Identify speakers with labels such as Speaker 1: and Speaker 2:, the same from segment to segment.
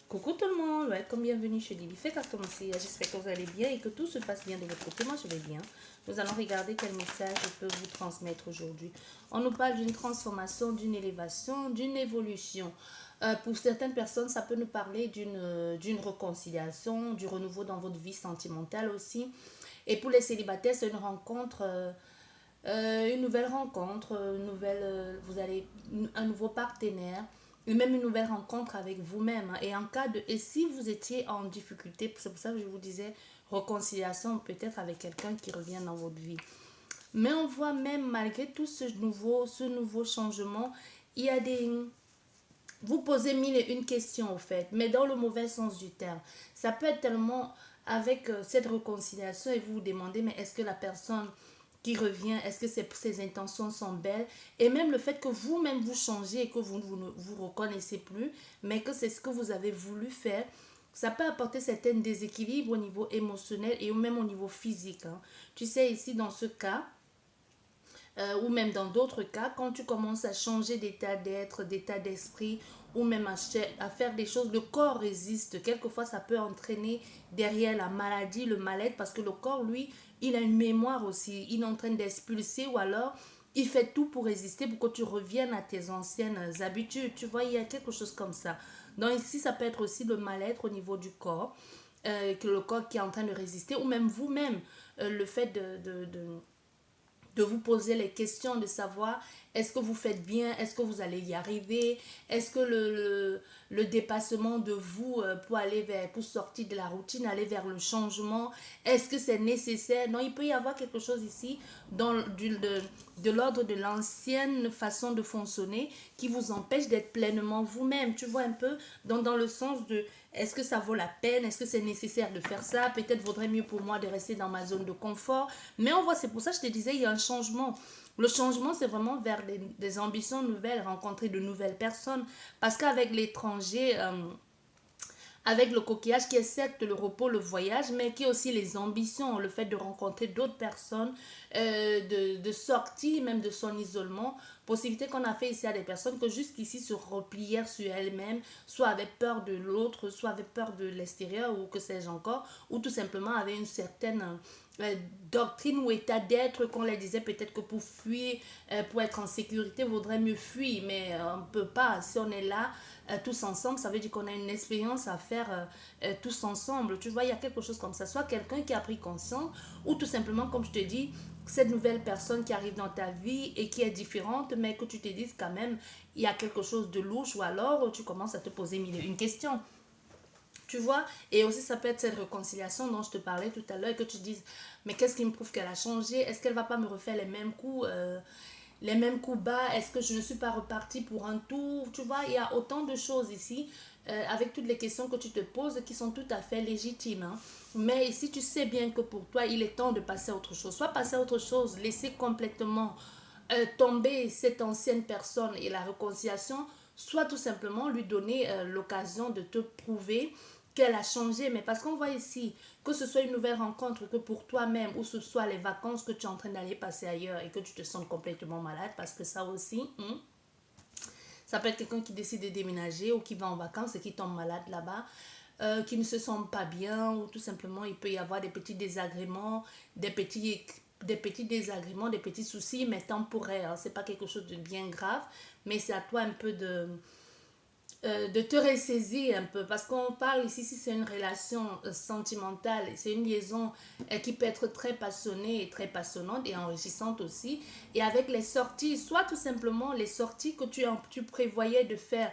Speaker 1: Coucou tout le monde, welcome, bienvenue chez Lily Fait commencer. J'espère que vous allez bien et que tout se passe bien de votre côté. Moi, je vais bien. Nous allons regarder quel message je peux vous transmettre aujourd'hui. On nous parle d'une transformation, d'une élévation, d'une évolution. Pour certaines personnes, ça peut nous parler d'une réconciliation, du renouveau dans votre vie sentimentale aussi. Et pour les célibataires, c'est une rencontre, une nouvelle rencontre, vous allez un nouveau partenaire, et même une nouvelle rencontre avec vous-même. Et en cas de, et si vous étiez en difficulté, c'est pour ça que je vous disais réconciliation peut-être avec quelqu'un qui revient dans votre vie. Mais on voit même malgré tout ce nouveau changement, il y a des, vous posez mille et une questions au fait, mais dans le mauvais sens du terme. Ça peut être tellement avec cette réconciliation et vous vous demandez, mais est-ce que la personne qui revient, est-ce que ses intentions sont belles? Et même le fait que vous-même vous changez et que vous ne vous reconnaissez plus, mais que c'est ce que vous avez voulu faire, ça peut apporter certains déséquilibres au niveau émotionnel et même au niveau physique. Hein. Tu sais, ici, dans ce cas, ou même dans d'autres cas, quand tu commences à changer d'état d'être, d'état d'esprit, ou même à faire des choses, le corps résiste. Quelquefois, ça peut entraîner derrière la maladie, le mal-être, parce que le corps, lui, il a une mémoire aussi. Il est en train d'expulser ou alors il fait tout pour résister, pour que tu reviennes à tes anciennes habitudes. Tu vois, il y a quelque chose comme ça. Donc ici, ça peut être aussi le mal-être au niveau du corps, que le corps qui est en train de résister, ou même vous-même, le fait de vous poser les questions, de savoir est-ce que vous faites bien, est-ce que vous allez y arriver, est-ce que le dépassement de vous pour aller vers, pour sortir de la routine, aller vers le changement, est-ce que c'est nécessaire? Non, il peut y avoir quelque chose ici de l'ordre de l'ancienne façon de fonctionner qui vous empêche d'être pleinement vous-même. Tu vois un peu dans le sens de est-ce que ça vaut la peine? Est-ce que c'est nécessaire de faire ça? Peut-être vaudrait mieux pour moi de rester dans ma zone de confort. Mais on voit, c'est pour ça que je te disais, il y a un changement. Le changement, c'est vraiment vers des ambitions nouvelles, rencontrer de nouvelles personnes. Parce qu'avec l'étranger, avec le coquillage qui est certes le repos, le voyage, mais qui est aussi les ambitions, le fait de rencontrer d'autres personnes, de sortir même de son isolement. Possibilité qu'on a fait ici à des personnes que jusqu'ici se replièrent sur elles-mêmes, soit avaient peur de l'autre, soit avaient peur de l'extérieur, ou que sais-je encore, ou tout simplement avaient une certaine doctrine ou état d'être qu'on leur disait peut-être que pour fuir, pour être en sécurité, vaudrait mieux fuir, mais on ne peut pas. Si on est là, tous ensemble, ça veut dire qu'on a une expérience à faire tous ensemble. Tu vois, il y a quelque chose comme ça. Soit quelqu'un qui a pris conscience, ou tout simplement, comme je te dis, cette nouvelle personne qui arrive dans ta vie et qui est différente, mais que tu te dises quand même, il y a quelque chose de louche, ou alors tu commences à te poser mille et une questions. Tu vois, et aussi ça peut être cette réconciliation dont je te parlais tout à l'heure, que tu dises, mais qu'est-ce qui me prouve qu'elle a changé? Est-ce qu'elle va pas me refaire les mêmes coups bas? Est-ce que je ne suis pas repartie pour un tour? Tu vois, il y a autant de choses ici, avec toutes les questions que tu te poses, qui sont tout à fait légitimes. Hein. Mais si tu sais bien que pour toi, il est temps de passer à autre chose, soit passer à autre chose, laisser complètement tomber cette ancienne personne et la réconciliation, soit tout simplement lui donner l'occasion de te prouver qu'elle a changé. Mais parce qu'on voit ici, que ce soit une nouvelle rencontre, que pour toi-même, ou ce soit les vacances que tu es en train d'aller passer ailleurs et que tu te sens complètement malade, parce que ça aussi, ça peut être quelqu'un qui décide de déménager ou qui va en vacances et qui tombe malade là-bas, qui ne se sent pas bien, ou tout simplement il peut y avoir des petits désagréments, des petits désagréments, des petits soucis, mais temporaires. Hein. C'est pas quelque chose de bien grave, mais c'est à toi un peu de te ressaisir un peu, parce qu'on parle ici, si c'est une relation sentimentale, c'est une liaison qui peut être très passionnée et très passionnante et enrichissante aussi, et avec les sorties, soit tout simplement les sorties que tu prévoyais de faire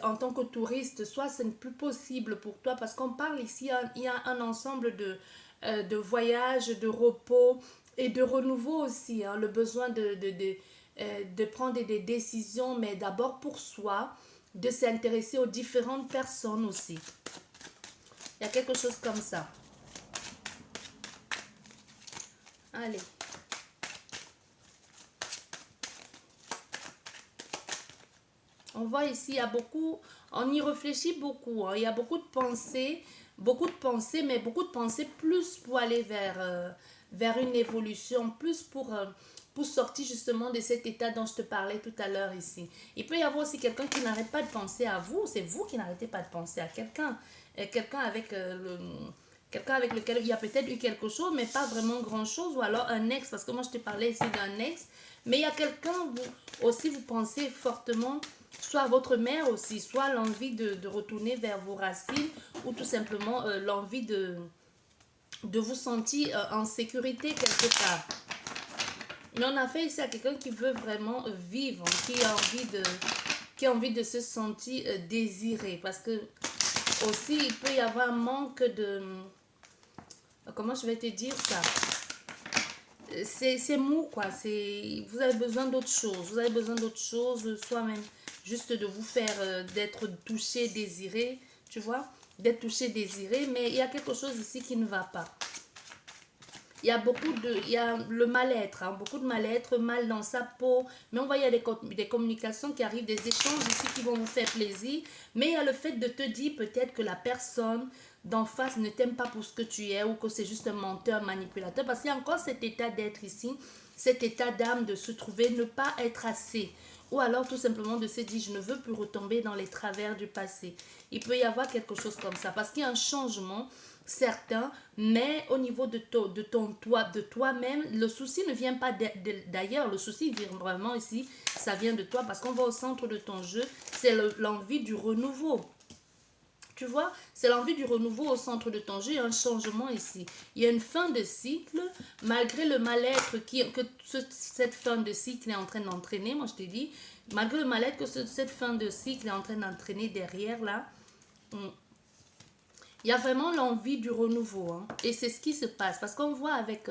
Speaker 1: en tant que touriste, soit ce n'est plus possible pour toi, parce qu'on parle ici, il y a un ensemble de voyages, de repos et de renouveau aussi, hein, le besoin de prendre des décisions, mais d'abord pour soi, de s'intéresser aux différentes personnes aussi. Il y a quelque chose comme ça. Allez. On voit ici, il y a beaucoup, on y réfléchit beaucoup. Hein. Il y a beaucoup de pensées, mais beaucoup de pensées plus pour aller vers une évolution, plus pour sortir justement de cet état dont je te parlais tout à l'heure ici. Il peut y avoir aussi quelqu'un qui n'arrête pas de penser à vous, c'est vous qui n'arrêtez pas de penser à quelqu'un. Quelqu'un avec quelqu'un avec lequel il y a peut-être eu quelque chose, mais pas vraiment grand-chose, ou alors un ex, parce que moi je te parlais ici d'un ex, mais il y a quelqu'un, vous aussi vous pensez fortement, soit votre mère aussi, soit l'envie de retourner vers vos racines, ou tout simplement l'envie de vous sentir en sécurité quelque part. Mais on a fait ici à quelqu'un qui veut vraiment vivre, qui a envie de se sentir désiré, parce que aussi il peut y avoir un manque de, comment je vais te dire ça, c'est mou quoi, vous avez besoin d'autre chose, soit même juste de vous faire, d'être touché, désiré, tu vois, d'être touché, désiré, mais il y a quelque chose ici qui ne va pas. Il y a le mal-être, hein, beaucoup de mal-être, mal dans sa peau, mais on voit il y a des communications qui arrivent, des échanges ici qui vont vous faire plaisir, mais il y a le fait de te dire peut-être que la personne d'en face ne t'aime pas pour ce que tu es, ou que c'est juste un menteur, manipulateur, parce qu'il y a encore cet état d'être ici, cet état d'âme de se trouver, ne pas être assez, ou alors tout simplement de se dire je ne veux plus retomber dans les travers du passé. Il peut y avoir quelque chose comme ça, parce qu'il y a un changement certain, mais au niveau de toi-même, le souci ne vient pas d'ailleurs, le souci vient vraiment ici, ça vient de toi, parce qu'on va au centre de ton jeu, c'est l'envie du renouveau. Tu vois, c'est l'envie du renouveau au centre de ton jeu, il y a un changement ici. Il y a une fin de cycle, malgré le mal-être que cette fin de cycle est en train d'entraîner, moi je te dis, malgré le mal-être que cette fin de cycle est en train d'entraîner derrière là, il y a vraiment l'envie du renouveau, hein. Et c'est ce qui se passe. Parce qu'on voit avec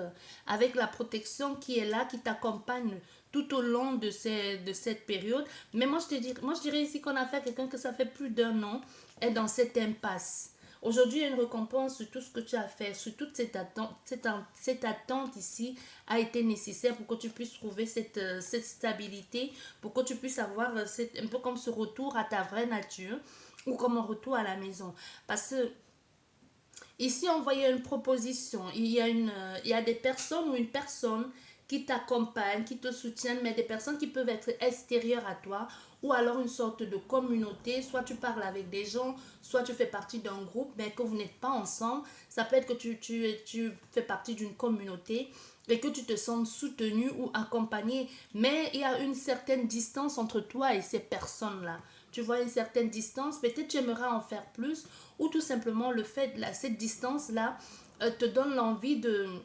Speaker 1: la protection qui est là, qui t'accompagne tout au long de cette période. Mais moi, je dirais ici qu'on a fait quelqu'un que ça fait plus d'1 an est dans cette impasse. Aujourd'hui, il y a une récompense sur tout ce que tu as fait, sur toute cette attente. Cette attente ici a été nécessaire pour que tu puisses trouver cette stabilité, pour que tu puisses avoir un peu comme ce retour à ta vraie nature, ou comme un retour à la maison. Parce que ici, on voyait une proposition. Il y a des personnes ou une personne qui t'accompagne, qui te soutiennent, mais des personnes qui peuvent être extérieures à toi, ou alors une sorte de communauté. Soit tu parles avec des gens, soit tu fais partie d'un groupe, mais que vous n'êtes pas ensemble. Ça peut être que tu fais partie d'une communauté et que tu te sens soutenu ou accompagné, mais il y a une certaine distance entre toi et ces personnes-là. Tu vois une certaine distance, peut-être tu aimerais en faire plus, ou tout simplement le fait, cette distance-là te donne l'envie de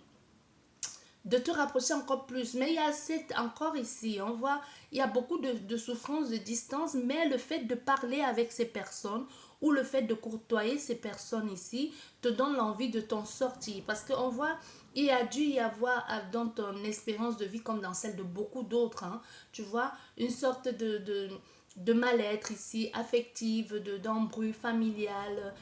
Speaker 1: te rapprocher encore plus. Mais il y a encore ici, on voit, il y a beaucoup de souffrance, de distance, mais le fait de parler avec ces personnes, ou le fait de courtoyer ces personnes ici, te donne l'envie de t'en sortir. Parce qu'on voit, il a dû y avoir dans ton expérience de vie, comme dans celle de beaucoup d'autres, hein, tu vois, une sorte de mal-être ici, affective, d'embrouille familiale,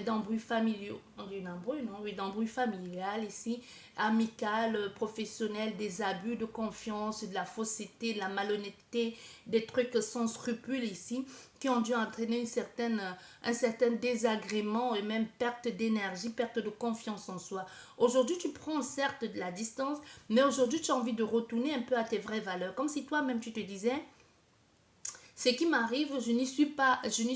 Speaker 1: d'embrouille familiaux, on dit une embrouille, non? Oui, d'embrouille familiale ici, amicale, professionnelle, des abus de confiance, de la fausseté, de la malhonnêteté, des trucs sans scrupules ici, qui ont dû entraîner un certain désagrément et même perte d'énergie, perte de confiance en soi. Aujourd'hui, tu prends certes de la distance, mais aujourd'hui, tu as envie de retourner un peu à tes vraies valeurs, comme si toi-même tu te disais, ce qui m'arrive, je n'y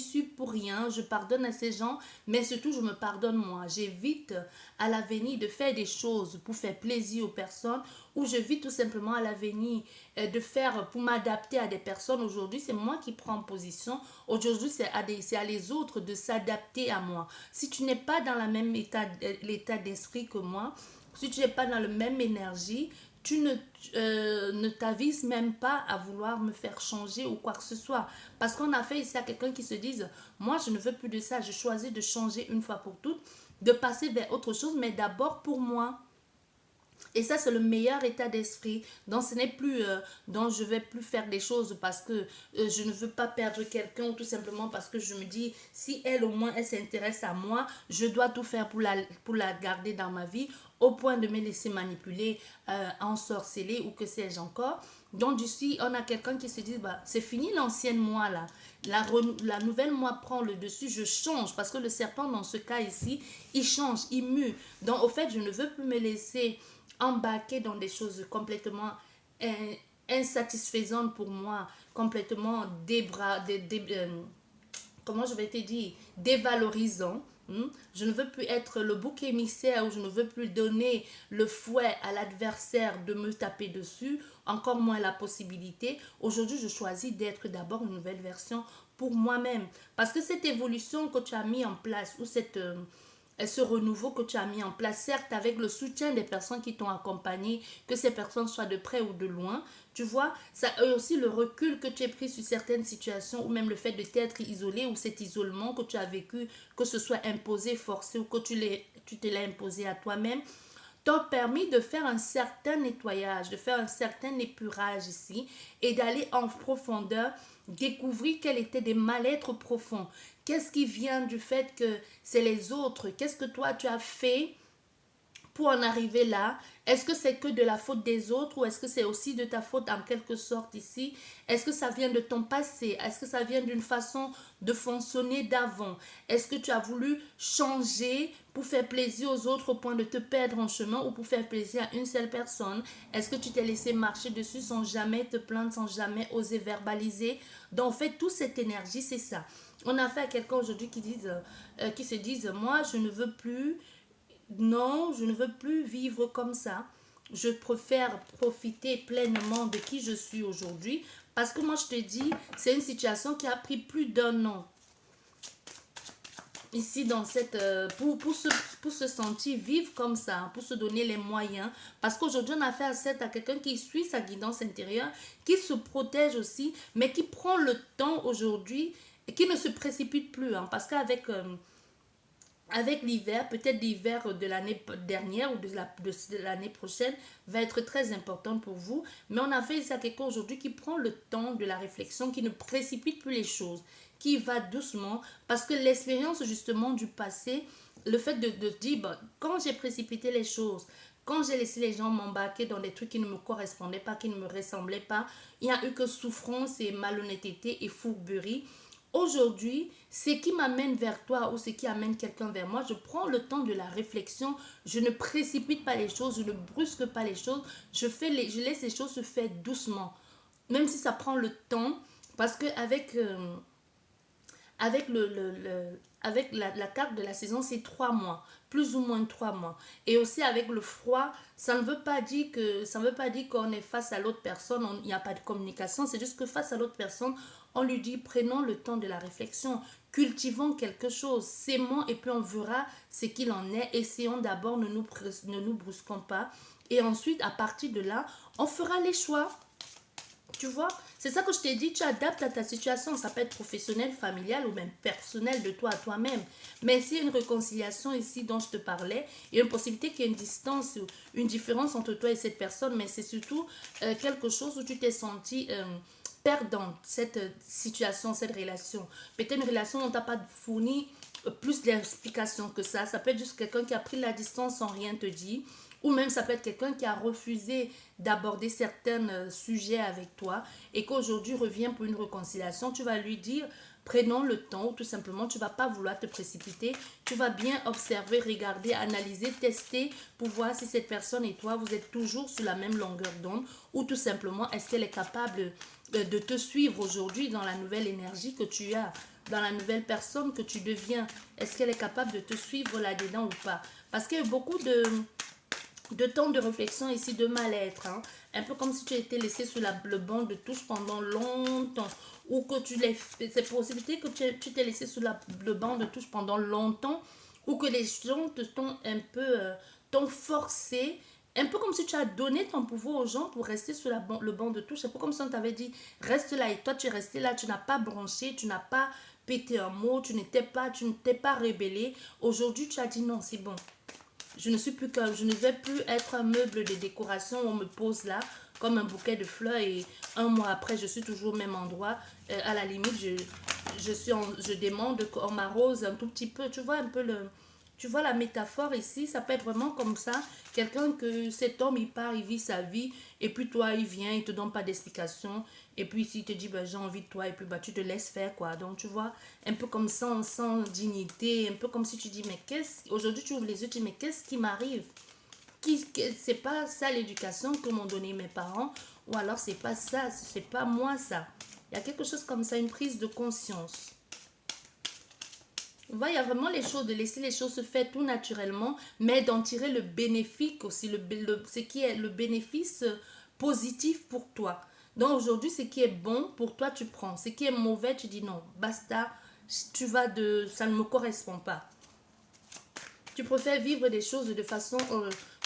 Speaker 1: suis pour rien, je pardonne à ces gens, mais surtout je me pardonne moi. J'évite à l'avenir de faire des choses pour faire plaisir aux personnes, ou je vis tout simplement à l'avenir de faire pour m'adapter à des personnes. Aujourd'hui, c'est moi qui prends position. Aujourd'hui, c'est à les autres de s'adapter à moi. Si tu n'es pas dans l'état d'esprit que moi, si tu n'es pas dans la même énergie, tu ne t'avises même pas à vouloir me faire changer ou quoi que ce soit. Parce qu'on a fait ici à quelqu'un qui se dise, moi je ne veux plus de ça, je choisis de changer une fois pour toutes, de passer vers autre chose, mais d'abord pour moi. Et ça, c'est le meilleur état d'esprit. Donc, ce n'est plus, donc je vais plus faire des choses parce que je ne veux pas perdre quelqu'un, ou tout simplement parce que je me dis, si elle au moins, elle s'intéresse à moi, je dois tout faire pour la garder dans ma vie, au point de me laisser manipuler, ensorceler ou que sais-je encore. Donc, d'ici, on a quelqu'un qui se dit, bah, c'est fini l'ancienne moi là. La nouvelle moi prend le dessus, je change. Parce que le serpent, dans ce cas ici, il change, il mue. Donc, au fait, je ne veux plus me laisser embarquer dans des choses complètement insatisfaisante pour moi, complètement comment je vais te dire, dévalorisant. Je ne veux plus être le bouc émissaire, ou je ne veux plus donner le fouet à l'adversaire de me taper dessus, encore moins la possibilité. Aujourd'hui, je choisis d'être d'abord une nouvelle version pour moi-même. Parce que cette évolution que tu as mis en place, ou ce renouveau que tu as mis en place, certes avec le soutien des personnes qui t'ont accompagné, que ces personnes soient de près ou de loin, tu vois, ça a aussi le recul que tu as pris sur certaines situations, ou même le fait de t'être isolé, ou cet isolement que tu as vécu, que ce soit imposé, forcé, ou que tu te l'as imposé à toi-même, t'ont permis de faire un certain nettoyage, de faire un certain épurage ici, et d'aller en profondeur, découvrir quels étaient des mal-être profonds. Qu'est-ce qui vient du fait que c'est les autres? Qu'est-ce que toi tu as fait pour en arriver là? Est-ce que c'est que de la faute des autres, ou est-ce que c'est aussi de ta faute en quelque sorte ici? Est-ce que ça vient de ton passé? Est-ce que ça vient d'une façon de fonctionner d'avant? Est-ce que tu as voulu changer pour faire plaisir aux autres au point de te perdre en chemin, ou pour faire plaisir à une seule personne? Est-ce que tu t'es laissé marcher dessus sans jamais te plaindre, sans jamais oser verbaliser? Donc en fait, toute cette énergie, c'est ça. On a fait à quelqu'un aujourd'hui qui se disent, moi je ne veux plus, non, je ne veux plus vivre comme ça. Je préfère profiter pleinement de qui je suis aujourd'hui. Parce que moi, je te dis, c'est une situation qui a pris plus d'un an. Ici, dans pour se sentir vivre comme ça, pour se donner les moyens. Parce qu'aujourd'hui, on a fait à quelqu'un qui suit sa guidance intérieure, qui se protège aussi, mais qui prend le temps aujourd'hui et qui ne se précipite plus. Hein, parce qu'avec avec l'hiver, peut-être l'hiver de l'année dernière ou de l'année prochaine va être très importante pour vous. Mais on a fait ça quelqu'un aujourd'hui qui prend le temps de la réflexion, qui ne précipite plus les choses, qui va doucement, parce que l'expérience justement du passé, le fait de dire, bon, quand j'ai précipité les choses, quand j'ai laissé les gens m'embarquer dans des trucs qui ne me correspondaient pas, qui ne me ressemblaient pas, il n'y a eu que souffrance et malhonnêteté et fourberie. Aujourd'hui, ce qui m'amène vers toi, ou ce qui amène quelqu'un vers moi, je prends le temps de la réflexion, je ne précipite pas les choses, je ne brusque pas les choses, je laisse les choses se faire doucement, même si ça prend le temps, parce que avec la carte de la saison, c'est 3 mois, plus ou moins 3 mois. Et aussi avec le froid, ça ne veut pas dire qu'on est face à l'autre personne, il n'y a pas de communication, c'est juste que face à l'autre personne, on lui dit prenons le temps de la réflexion, cultivons quelque chose, s'aimons et puis on verra ce qu'il en est. Essayons d'abord, ne nous brusquons pas. Et ensuite, à partir de là, on fera les choix. Tu vois, c'est ça que je t'ai dit, tu adaptes à ta situation, ça peut être professionnel, familial ou même personnel de toi à toi-même. Mais s'il y a une réconciliation ici dont je te parlais, il y a une possibilité qu'il y ait une distance, une différence entre toi et cette personne, mais c'est surtout quelque chose où tu t'es senti perdante, cette situation, cette relation. Peut-être une relation dont tu n'as pas fourni plus d'explications que ça peut être juste quelqu'un qui a pris la distance sans rien te dire, ou même ça peut être quelqu'un qui a refusé d'aborder certains sujets avec toi et qu'aujourd'hui revient pour une réconciliation. Tu vas lui dire, prenons le temps, ou tout simplement, tu ne vas pas vouloir te précipiter. Tu vas bien observer, regarder, analyser, tester pour voir si cette personne et toi, vous êtes toujours sur la même longueur d'onde, ou tout simplement, est-ce qu'elle est capable de te suivre aujourd'hui dans la nouvelle énergie que tu as, dans la nouvelle personne que tu deviens. Est-ce qu'elle est capable de te suivre là-dedans ou pas? Parce qu'il y a beaucoup de temps de réflexion ici, de mal-être. Hein. Un peu comme si tu étais laissé sur le banc de touche pendant longtemps. Ou que c'est possibilité que tu t'es laissé sur le banc de touche pendant longtemps. Ou que les gens t'ont un peu t'ont forcé. Un peu comme si tu as donné ton pouvoir aux gens pour rester sur le banc de touche. C'est un peu comme si on t'avait dit, reste là. Et toi, tu es resté là. Tu n'as pas branché. Tu n'as pas pété un mot. Tu ne t'es pas rebellé. Aujourd'hui, tu as dit non, c'est bon. Je ne vais plus être un meuble de décoration où on me pose là comme un bouquet de fleurs et un mois après je suis toujours au même endroit. À la limite je demande qu'on m'arrose un tout petit peu. Tu vois un peu tu vois la métaphore ici, ça peut être vraiment comme ça. Quelqu'un que cet homme il part, il vit sa vie et puis toi il vient, il te donne pas d'explication et puis s'il te dit bah, j'ai envie de toi et puis bah, tu te laisses faire quoi. Donc tu vois un peu comme ça, sans dignité, un peu comme si tu dis mais aujourd'hui tu ouvres les yeux, tu dis mais qu'est-ce qui m'arrive? C'est pas ça l'éducation que m'ont donné mes parents, Ou alors, c'est pas ça, c'est pas moi ça. Il y a quelque chose comme ça, une prise de conscience. Il y a vraiment les choses, de laisser les choses se faire tout naturellement, mais d'en tirer le bénéfice aussi, ce qui est le bénéfice positif pour toi. Donc aujourd'hui, ce qui est bon pour toi, tu prends. Ce qui est mauvais, tu dis non, basta, ça ne me correspond pas. Tu préfères vivre des choses de façon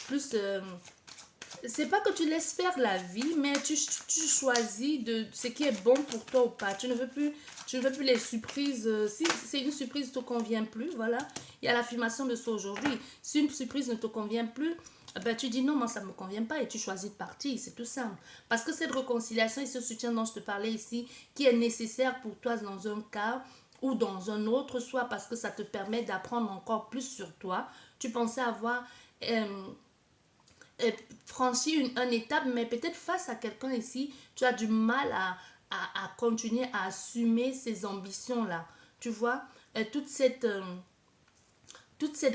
Speaker 1: plus... c'est pas que tu laisses faire la vie, mais tu choisis de ce qui est bon pour toi ou pas. Tu ne veux plus les surprises. Si c'est une surprise ne te convient plus, voilà. Il y a l'affirmation de ça aujourd'hui. Si une surprise ne te convient plus, ben tu dis non, moi ça ne me convient pas et tu choisis de partir, c'est tout simple. Parce que cette réconciliation et ce soutien dont je te parlais ici, qui est nécessaire pour toi dans un cas ou dans un autre, soit parce que ça te permet d'apprendre encore plus sur toi. Tu pensais avoir... franchir une étape, mais peut-être face à quelqu'un ici, tu as du mal à continuer à assumer ces ambitions-là. Tu vois, toute cette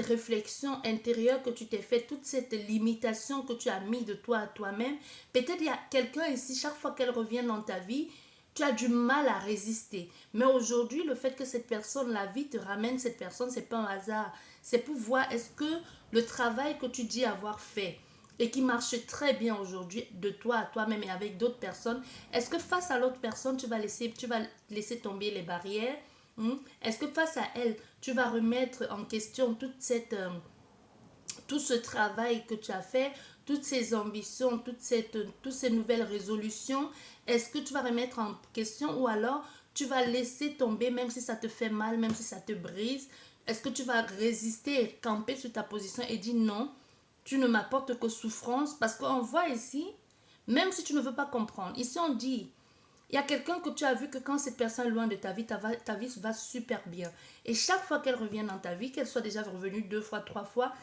Speaker 1: réflexion intérieure que tu t'es fait, toute cette limitation que tu as mis de toi à toi-même, peut-être il y a quelqu'un ici, chaque fois qu'elle revient dans ta vie, tu as du mal à résister. Mais aujourd'hui, le fait que cette personne, la vie te ramène cette personne, c'est pas un hasard. C'est pour voir est-ce que le travail que tu dis avoir fait et qui marche très bien aujourd'hui de toi à toi-même et avec d'autres personnes, est-ce que face à l'autre personne, tu vas laisser tomber les barrières? Est-ce que face à elle, tu vas remettre en question tout ce travail que tu as fait, toutes ces ambitions, toutes ces nouvelles résolutions? Est-ce que tu vas remettre en question ou alors tu vas laisser tomber même si ça te fait mal, même si ça te brise? Est-ce que tu vas résister et camper sur ta position et dire non, tu ne m'apportes que souffrance? Parce qu'on voit ici, même si tu ne veux pas comprendre, ici on dit, il y a quelqu'un que tu as vu que quand cette personne est loin de ta vie, ta vie va super bien. Et chaque fois qu'elle revient dans ta vie, qu'elle soit déjà revenue 2 fois, 3 fois,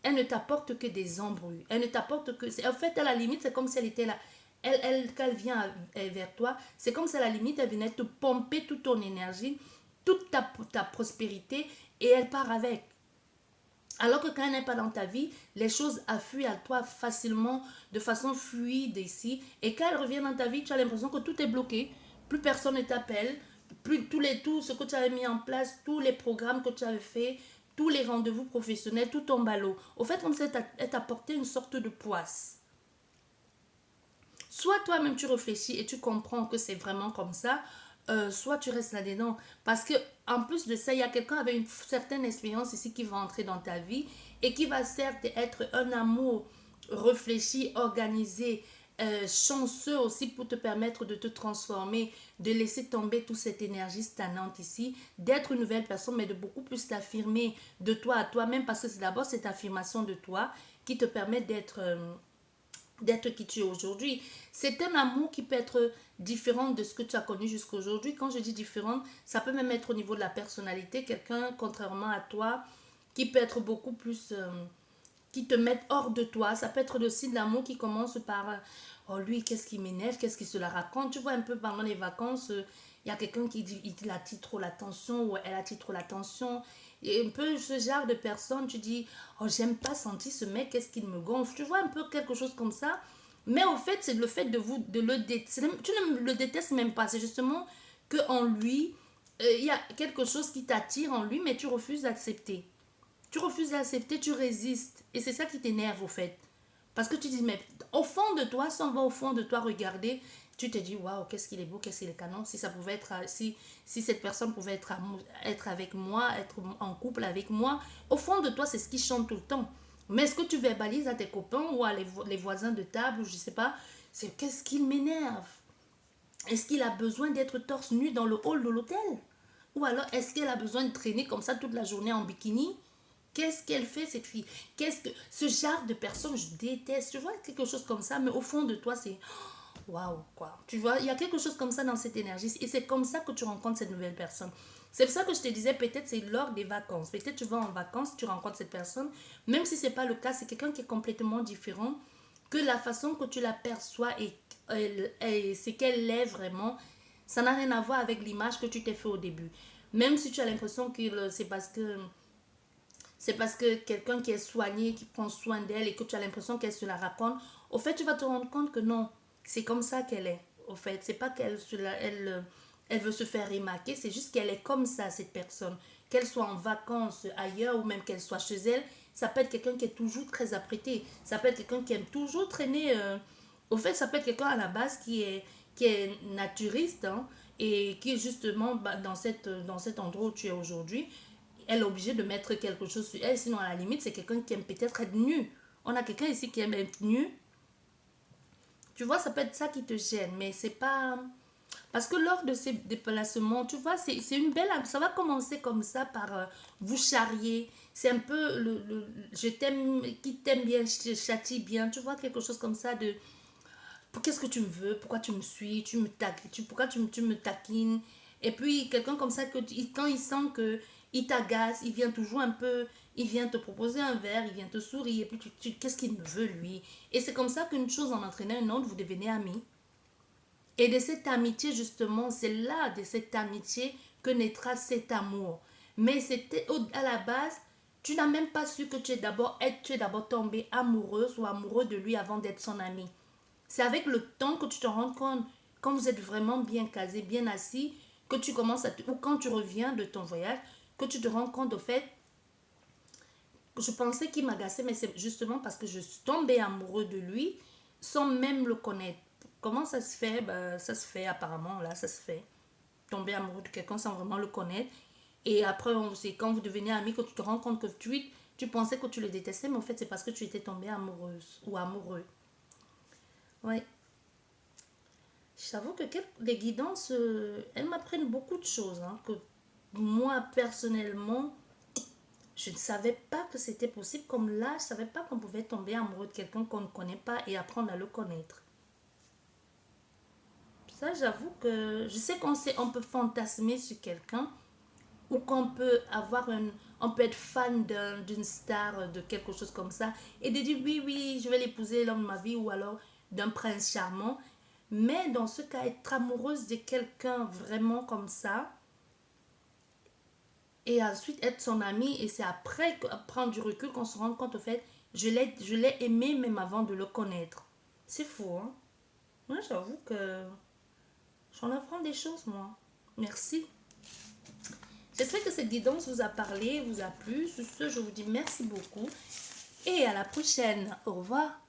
Speaker 1: elle ne t'apporte que des embrouilles. Elle ne t'apporte que... En fait, à la limite, c'est comme si elle était là. Quand elle vient vers toi, c'est comme si à la limite, elle venait te pomper toute ton énergie, toute ta prospérité, et elle part avec. Alors que quand elle n'est pas dans ta vie, les choses affluent à toi facilement, de façon fluide ici. Et quand elle revient dans ta vie, tu as l'impression que tout est bloqué. Plus personne ne t'appelle. Plus tout ce que tu avais mis en place, tous les programmes que tu avais fait, tous les rendez-vous professionnels, tout tombe à l'eau. Au fait, comme si elle t'a porté une sorte de poisse. Soit toi-même tu réfléchis et tu comprends que c'est vraiment comme ça, soit tu restes là-dedans. Parce que en plus de ça, il y a quelqu'un avec une certaine expérience ici qui va entrer dans ta vie et qui va certes être un amour réfléchi, organisé, chanceux aussi pour te permettre de te transformer, de laisser tomber toute cette énergie stagnante ici, d'être une nouvelle personne, mais de beaucoup plus t'affirmer de toi à toi-même, parce que c'est d'abord cette affirmation de toi qui te permet d'être qui tu es aujourd'hui. C'est un amour qui peut être différent de ce que tu as connu jusqu'à aujourd'hui. Quand je dis différent, ça peut même être au niveau de la personnalité. Quelqu'un, contrairement à toi, qui peut être beaucoup plus... qui te met hors de toi. Ça peut être aussi de l'amour qui commence par... oh lui, qu'est-ce qui m'énerve, qu'est-ce qui se la raconte. Tu vois un peu pendant les vacances, il y a quelqu'un qui dit il attire trop l'attention ou elle attire trop l'attention. Et un peu ce genre de personne, tu dis, oh j'aime pas sentir ce mec, qu'est-ce qu'il me gonfle. Tu vois un peu quelque chose comme ça. Mais au fait, c'est le fait de le détester. Tu ne le détestes même pas. C'est justement qu'en lui, il y a quelque chose qui t'attire en lui, mais tu refuses d'accepter. Tu refuses d'accepter, tu résistes. Et c'est ça qui t'énerve au fait. Parce que tu dis, mais au fond de toi, si on va au fond de toi regarder, tu te dis, waouh, qu'est-ce qu'il est beau, qu'est-ce qu'il est canon. Si ça pouvait être, si cette personne pouvait être avec moi, être en couple avec moi, au fond de toi, c'est ce qui chante tout le temps. Mais est-ce que tu verbalises à tes copains ou à les voisins de table, ou je sais pas, c'est qu'est-ce qu'il m'énerve? Est-ce qu'il a besoin d'être torse nu dans le hall de l'hôtel? Ou alors est-ce qu'elle a besoin de traîner comme ça toute la journée en bikini? Qu'est-ce qu'elle fait cette fille? Qu'est-ce que ce genre de personne je déteste. Tu vois quelque chose comme ça, mais au fond de toi c'est waouh quoi. Tu vois, il y a quelque chose comme ça dans cette énergie et c'est comme ça que tu rencontres cette nouvelle personne. C'est pour ça que je te disais peut-être c'est lors des vacances. Peut-être tu vas en vacances, tu rencontres cette personne, même si c'est pas le cas, c'est quelqu'un qui est complètement différent que la façon que tu l'aperçois et c'est qu'elle est vraiment, ça n'a rien à voir avec l'image que tu t'es fait au début. Même si tu as l'impression que c'est parce que quelqu'un qui est soigné, qui prend soin d'elle et que tu as l'impression qu'elle se la raconte, au fait, tu vas te rendre compte que non. C'est comme ça qu'elle est, au fait. C'est pas elle veut se faire remarquer, c'est juste qu'elle est comme ça, cette personne. Qu'elle soit en vacances ailleurs ou même qu'elle soit chez elle, ça peut être quelqu'un qui est toujours très apprêté. Ça peut être quelqu'un qui aime toujours traîner. Au fait, ça peut être quelqu'un à la base qui est naturiste, hein, et qui est justement dans cet endroit où tu es aujourd'hui. Elle est obligée de mettre quelque chose sur elle, sinon à la limite, c'est quelqu'un qui aime peut-être être nu. On a quelqu'un ici qui aime être nu. Tu vois, ça peut être ça qui te gêne, mais c'est pas... Parce que lors de ces déplacements, tu vois, c'est une belle... Ça va commencer comme ça par vous charrier. C'est un peu je t'aime, qui t'aime bien, je te châtie bien. Tu vois, quelque chose comme ça de... Qu'est-ce que tu me veux? Pourquoi tu me suis? Pourquoi tu me taquines? Et puis, quelqu'un comme ça, quand il sent que il t'agace, il vient toujours un peu... Il vient te proposer un verre, il vient te sourire. Et puis, qu'est-ce qu'il me veut, lui? Et c'est comme ça qu'une chose en entraînant une autre, vous devenez amis. Et de cette amitié, justement, c'est là, de cette amitié, que naîtra cet amour. Mais c'était à la base, tu n'as même pas su que tu es d'abord tombée amoureuse ou amoureux de lui avant d'être son ami. C'est avec le temps que tu te rends compte, quand vous êtes vraiment bien casé, bien assis, que tu commences ou quand tu reviens de ton voyage, que tu te rends compte au fait, je pensais qu'il m'agaçait, mais c'est justement parce que je suis tombée amoureux de lui sans même le connaître. Comment ça se fait? Ben, ça se fait apparemment, là, ça se fait. Tomber amoureux de quelqu'un sans vraiment le connaître. Et après, c'est quand vous devenez amis que tu te rends compte que tu pensais que tu le détestais, mais en fait, c'est parce que tu étais tombée amoureuse ou amoureux. Ouais. J'avoue que les guidances, elles m'apprennent beaucoup de choses, hein, que moi, personnellement, je ne savais pas que c'était possible. Comme là, je ne savais pas qu'on pouvait tomber amoureux de quelqu'un qu'on ne connaît pas et apprendre à le connaître. Ça, j'avoue que je sais on peut fantasmer sur quelqu'un ou qu'on peut on peut être fan d'une star, de quelque chose comme ça, et de dire oui, oui, je vais l'épouser l'homme de ma vie, ou alors d'un prince charmant. Mais dans ce cas, être amoureuse de quelqu'un vraiment comme ça, et ensuite être son ami, et c'est après prendre du recul qu'on se rend compte au fait, je l'ai aimé même avant de le connaître. C'est fou, hein? Moi, j'avoue que j'en apprends des choses, moi. Merci. J'espère que cette guidance vous a parlé, vous a plu. Sur ce, je vous dis merci beaucoup et à la prochaine. Au revoir.